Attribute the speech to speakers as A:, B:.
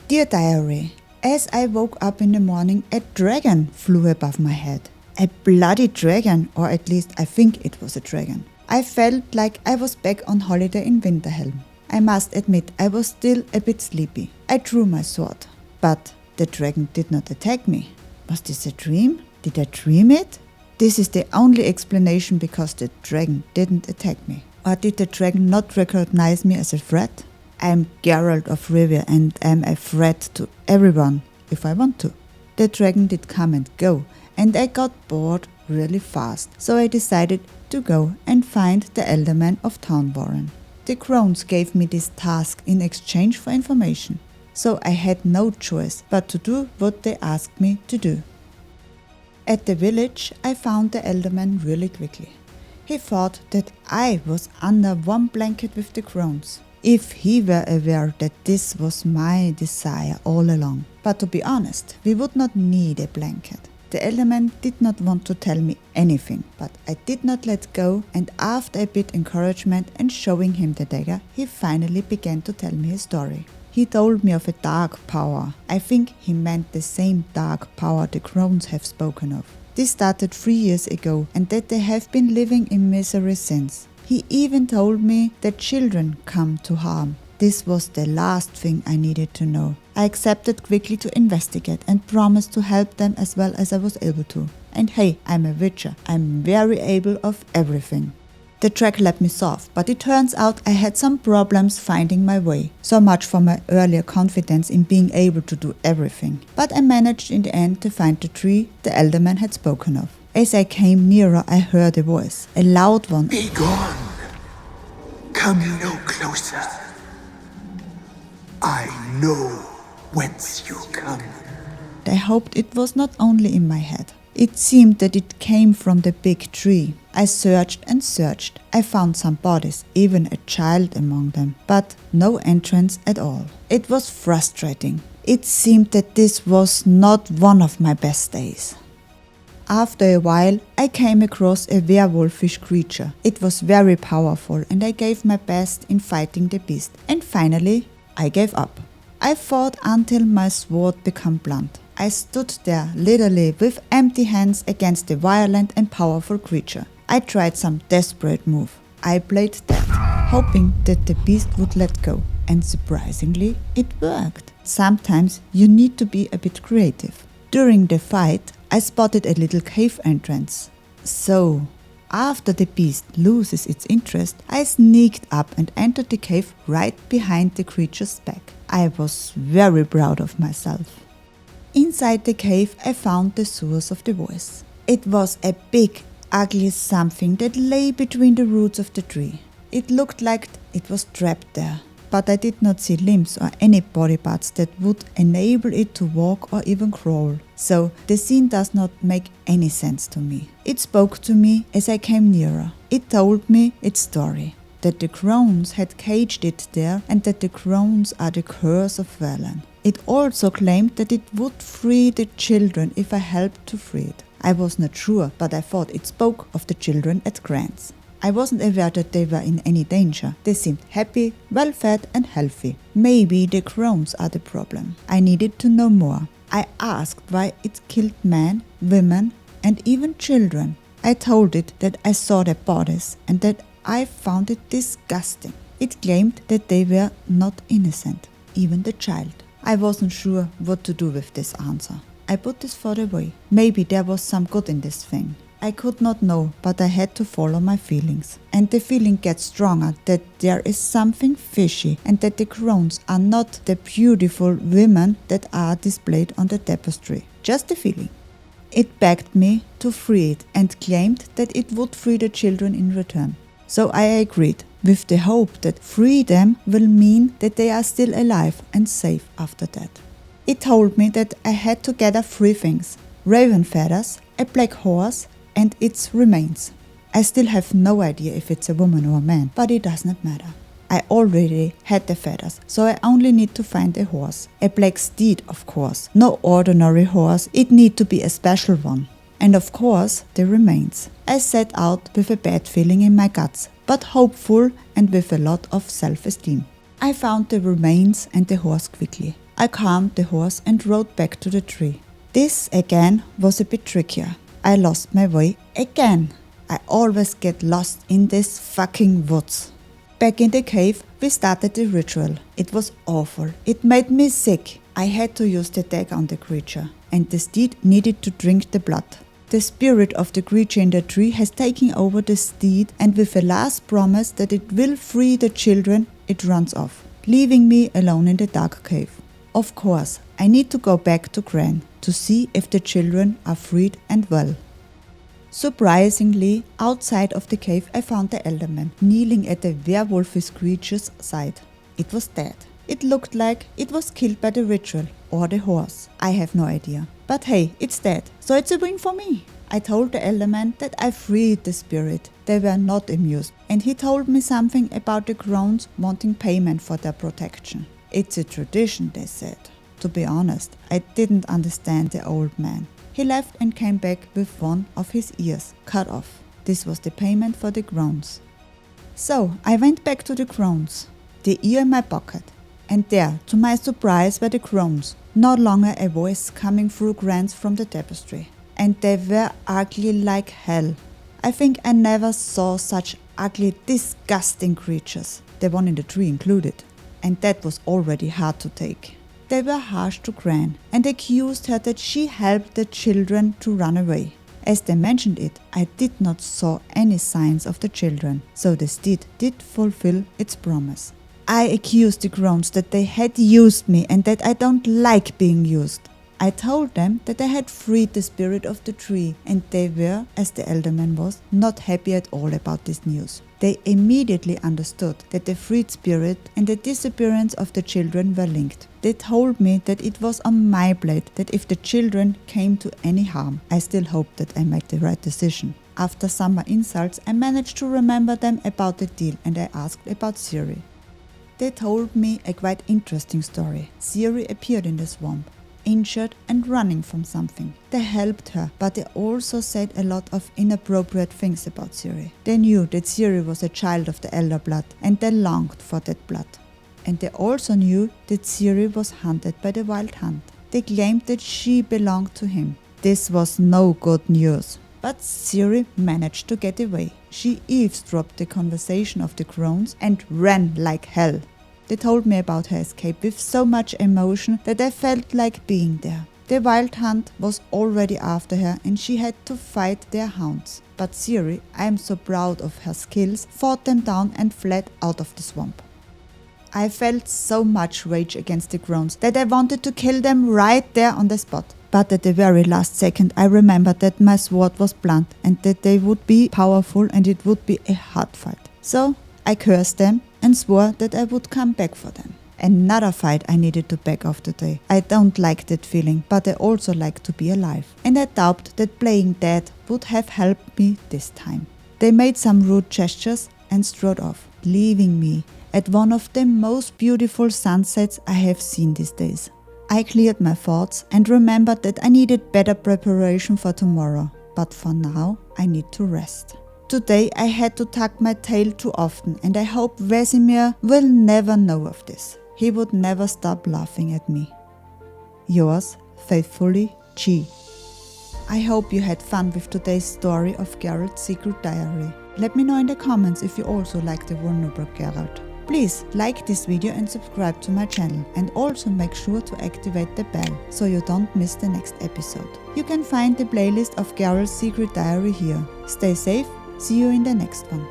A: Dear Diary, as I woke up in the morning, a dragon flew above my head. A bloody dragon, or at least I think it was a dragon. I felt like I was back on holiday in Winterhelm. I must admit I was still a bit sleepy. I drew my sword, but the dragon did not attack me. Was this a dream? Did I dream it? This is the only explanation, because the dragon didn't attack me. Or did the dragon not recognize me as a threat? I am Geralt of Rivia and am a threat to everyone if I want to. The dragon did come and go, and I got bored really fast, so I decided to go and find the Elderman of Townwarren. The crones gave me this task in exchange for information, so I had no choice but to do what they asked me to do. At the village, I found the Elderman really quickly. He thought that I was under one blanket with the crones, if he were aware that this was my desire all along. But to be honest, we would not need a blanket. The Elderman did not want to tell me anything, but I did not let go, and after a bit encouragement and showing him the dagger, he finally began to tell me a story. He told me of a dark power. I think he meant the same dark power the crones have spoken of. This started 3 years ago, and that they have been living in misery since. He even told me that children come to harm. This was the last thing I needed to know. I accepted quickly to investigate and promised to help them as well as I was able to. And hey, I'm a witcher. I'm very able of everything. The track let me soft, but it turns out I had some problems finding my way. So much for my earlier confidence in being able to do everything. But I managed in the end to find the tree the Elderman had spoken of. As I came nearer, I heard a voice, a loud one.
B: Be gone. Come no closer. I know whence you come.
A: I hoped it was not only in my head. It seemed that it came from the big tree. I searched and searched. I found some bodies, even a child among them, but no entrance at all. It was frustrating. It seemed that this was not one of my best days. After a while, I came across a werewolfish creature. It was very powerful, and I gave my best in fighting the beast. And finally, I gave up. I fought until my sword became blunt. I stood there literally with empty hands against the violent and powerful creature. I tried some desperate move. I played dead, hoping that the beast would let go. And surprisingly, it worked. Sometimes you need to be a bit creative. During the fight, I spotted a little cave entrance. So, after the beast loses its interest, I sneaked up and entered the cave right behind the creature's back. I was very proud of myself. Inside the cave, I found the source of the voice. It was a big, ugly something that lay between the roots of the tree. It looked like it was trapped there, but I did not see limbs or any body parts that would enable it to walk or even crawl. So the scene does not make any sense to me. It spoke to me as I came nearer. It told me its story, that the crones had caged it there and that the crones are the curse of Velen. It also claimed that it would free the children if I helped to free it. I was not sure, but I thought it spoke of the children at Grants. I wasn't aware that they were in any danger. They seemed happy, well-fed and healthy. Maybe the crones are the problem. I needed to know more. I asked why it killed men, women and even children. I told it that I saw their bodies and that I found it disgusting. It claimed that they were not innocent, even the child. I wasn't sure what to do with this answer. I put this thought away. Maybe there was some good in this thing. I could not know, but I had to follow my feelings. And the feeling gets stronger that there is something fishy and that the crones are not the beautiful women that are displayed on the tapestry. Just a feeling. It begged me to free it and claimed that it would free the children in return. So I agreed, with the hope that freedom will mean that they are still alive and safe after that. It told me that I had to gather 3 things: raven feathers, a black horse, and its remains. I still have no idea if it's a woman or a man, but it does not matter. I already had the feathers, so I only need to find a horse. A black steed, of course. No ordinary horse, it need to be a special one. And of course, the remains. I set out with a bad feeling in my guts, but hopeful and with a lot of self-esteem. I found the remains and the horse quickly. I calmed the horse and rode back to the tree. This again was a bit trickier. I lost my way again. I always get lost in these fucking woods. Back in the cave, we started the ritual. It was awful. It made me sick. I had to use the dagger on the creature, and the steed needed to drink the blood. The spirit of the creature in the tree has taken over the steed, and with a last promise that it will free the children, it runs off, leaving me alone in the dark cave. Of course, I need to go back to Gran to see if the children are freed and well. Surprisingly, outside of the cave I found the elderman, kneeling at the werewolfish creature's side. It was dead. It looked like it was killed by the ritual or the horse. I have no idea. But hey, it's dead, so it's a win for me. I told the elderman that I freed the spirit. They were not amused, and he told me something about the crones wanting payment for their protection. It's a tradition, they said. To be honest, I didn't understand the old man. He left and came back with one of his ears cut off. This was the payment for the crones. So I went back to the crones, the ear in my pocket, and there, to my surprise, were the crones. No longer a voice coming through grants from the tapestry. And they were ugly like hell. I think I never saw such ugly, disgusting creatures, the one in the tree included. And that was already hard to take. They were harsh to Gran and accused her that she helped the children to run away. As they mentioned it, I did not saw any signs of the children, so the steed did fulfill its promise. I accused the crones that they had used me and that I don't like being used. I told them that I had freed the spirit of the tree, and they were, as the elderman was, not happy at all about this news. They immediately understood that the freed spirit and the disappearance of the children were linked. They told me that it was on my blade, that if the children came to any harm, I still hoped that I made the right decision. After some more insults, I managed to remember them about the deal, and I asked about Ciri. They told me a quite interesting story. Ciri appeared in the swamp, injured and running from something. They helped her, but they also said a lot of inappropriate things about Ciri. They knew that Ciri was a child of the Elder Blood, and they longed for that blood. And they also knew that Ciri was hunted by the Wild Hunt. They claimed that she belonged to him. This was no good news. But Ciri managed to get away. She eavesdropped the conversation of the crones and ran like hell. They told me about her escape with so much emotion that I felt like being there. The Wild Hunt was already after her and she had to fight their hounds. But Ciri, I am so proud of her skills, fought them down and fled out of the swamp. I felt so much rage against the crones that I wanted to kill them right there on the spot. But at the very last second I remembered that my sword was blunt and that they would be powerful and it would be a hard fight. So I cursed them and swore that I would come back for them. Another fight I needed to back off today. I don't like that feeling, but I also like to be alive. And I doubt that playing dead would have helped me this time. They made some rude gestures and strode off, leaving me at one of the most beautiful sunsets I have seen these days. I cleared my thoughts and remembered that I needed better preparation for tomorrow. But for now, I need to rest. Today I had to tuck my tail too often, and I hope Vesemir will never know of this. He would never stop laughing at me. Yours faithfully, G. I hope you had fun with today's story of Geralt's secret diary. Let me know in the comments if you also like the vulnerable Geralt. Please like this video and subscribe to my channel, and also make sure to activate the bell so you don't miss the next episode. You can find the playlist of Geralt's secret diary here. Stay safe. See you in the next one.